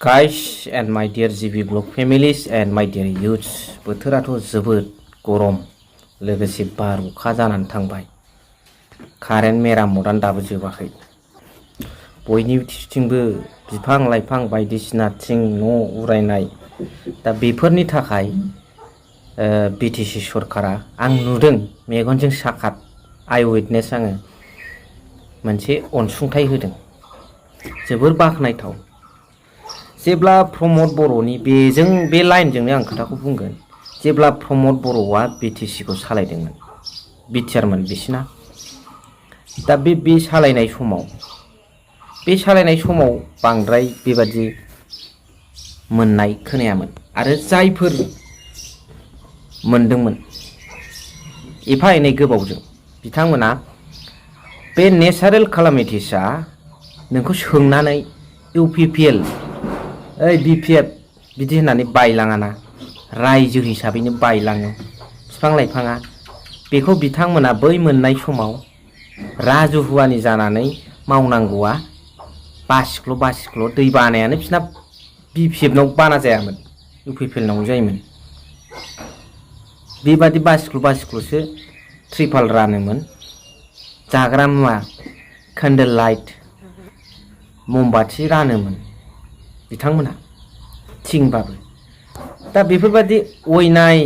Guys and my dear GB Blog families and my dear youths, बोथोराथ' जोबोद गरम लोगोसे बार अखा जानानै थांबाय। कारेन्ट मेरामतआनो दाबो जोबाखै। बयनिथिंबो बिफां लाइफां बायदिसिना थिं न' उरायनाय दा बेफोरनि थाखाय BTC सरकारा आं नुदों मेगनजों साखात आइ उइटनेस आङो मोनसे अनसुंथाइ होदों जोबोर बाखनायथाव। जेब्ला प्रमद बर'नि बेजों बे लाइनजोंनो आं खोथाखौ बुंगोन जेब्ला प्रमद बर'आ BTC खौ सालायदोंमोन बिटिआरमोन बिसिना दा बे सालायनाय समाव बांद्राय बेबादि मोननाय खोनायामोन आरो जायफोर मोनदोंमोन एफा एनै गोबावजों बिथांमोना बे नेचारेल कालामिटिसआ नोंखौ सोंनानै UPPL ओइ BPF बिदि होननानै बायलाङाना रायजो हिसाबैनो बायलाङो बिफां लाइफाङा बेखौ बिथांमोना बै मोननाय समाव राजुहुवानि जानानै मावनांगौआ बासिख्ल' दै बानायानो बिसिना BPF नाव बाना जायामोन UPPL नाव जायोमोन। बेबादि बासिख्ल'सो ट्रिपाल रानोमोन जाग्रा मुवा केन्डेल लाइट ममबाथि रानोमोन बिथांमोना थिंबाबो दा बेफोरबादि अयनाय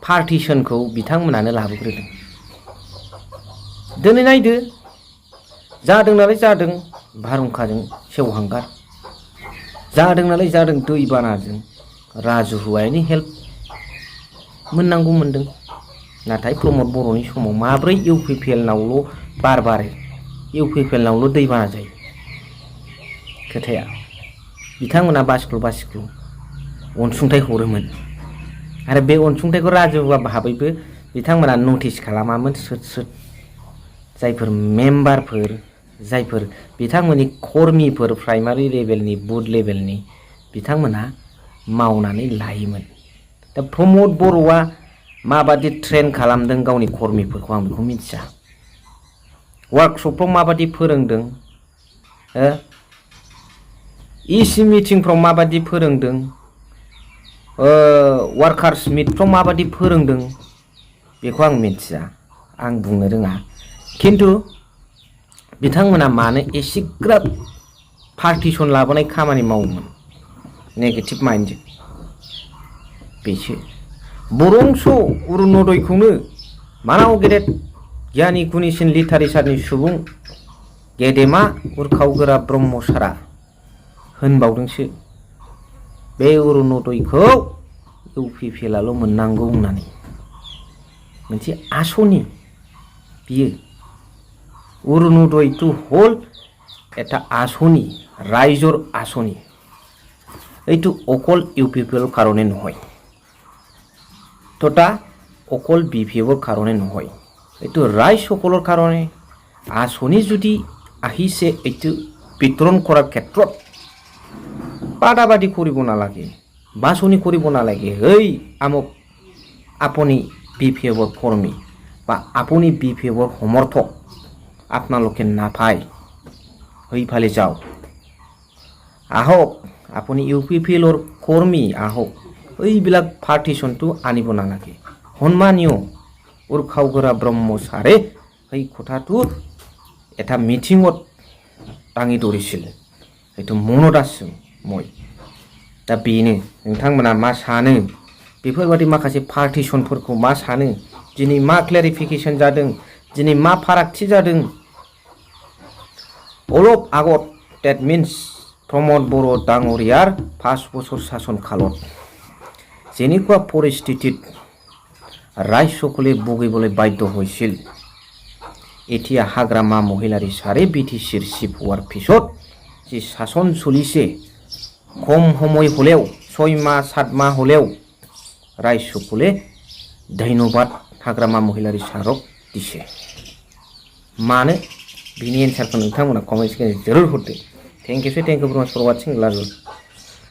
पार्टिशनखौ बिथांमोनानो लाबोग्रोदों। दिनै नायदो जादों नालाय जादों बारहुंखाजों सेवहांगार जादों नालाय जादों दैबानाजों राजुहुवानि हेल्प मोननांगौ मोनदों नाथाय प्रमद बर'नि समाव माब्रै UPPL नावल' बार बारो UPPL नावल' दैबाना जायो खोथाया बिथांमोना बासिख्ल' अनसुंथाइ हरोमोन आरो बे अनसुंथाइखौ राजुहुवा भाबैबो बिथांमोना नटिस खालामामोन स्रोद जायफोर मेम्बारफोर जायफोर बिथांमोननि कर्मिफोर प्राइमारि लेभेलनि बुथ लेभेलनि बिथांमोना मावनानै लायोमोन। दा प्रमद बर'आ माबादि ट्रेन खालामदों गावनि कर्मिफोरखौ आं बेखौ मिथिया वार्कशपफ्राव माबादि फोरोंदों EC मिटिंफ्राव माबादि फोरोंदों वार्कार्स मिटफ्राव माबादि फोरोंदों बेखौ आं मिथिया आं बुंनो रोङा खिन्थु बिथांमोना मानो एसेग्राब पार्टिशन लाबोनाय खामानि मावोमोन नेगेटिभ माइन्डजों बेसो बरंस अरुणोदयखौनो मानाव गेदेर गियानि गुनिसिन लिटारेचारनि सुबुं गेदेमा उरखावगोरा ब्रह्म सारा होनबावदोंसो बे अरुणोदयखौ UPPLआल' मोननांगौ होननानै मोनसे आसनि बियो अरुणोदय टु होल এটা आसनि रायजोर आसनि এইটো অকল UPPL কারণে নহয় তথা অকল BPF কারণে নহয় এইটো রাইজ সকলৰ কারণে आसनि যদি আহিছে এইটো বিতৰণ কৰাৰ ক্ষেত্ৰত বাদাবাদি কৰিব নালাগে বাছনি কৰিব নালাগে হেই আমক আপুনি BPFৰ কৰ্মী বা আপুনি BPFৰ সমৰ্থক আপোনালোকে নাপায় সেইফালে যাওক আহক আপুনি UPPLৰ কৰ্মী আহক এইবিলাক পাৰ্টিশনটো আনিব নালাগে সন্মানীয় উৰখাওগোৰা ব্ৰহ্ম ছাৰে সেই কথাটো এটা মিটিঙত দাঙি ধৰিছিল এইটো মনত আছে মই दा बेनो नोंथांमोना मा सानो बेफोरबादि माखासे पार्टिशनफोरखौ मा सानो दिनै मा क्लेरिफिकेशन जादों दिनै मा फारागथि जादों अलप आगत डेट मिन्स प्रमद बर' डाङरियार 5 বছর শাসন কালত যেনেকুৱা পৰিস্থিতিত ৰাইজ সকলে ভুগিবলৈ বাধ্য হৈছিল এতিয়া হাগ্ৰামা মহিলাৰী সাৰে BTCৰ চিফ হোৱাৰ পিছত যে শাসন চলিছে কম সময় হলেও 6 মাহ 7 মাহ হলেও রাইজ সকলে ধন্যবাদ হাগ্রামা মহিলাৰী সাৰক দিছে मानो बिनि एन्सारखौ नोंथांमोना कमेन्ट्स गेजेरजों जरूर हरदो thank you very much for watching.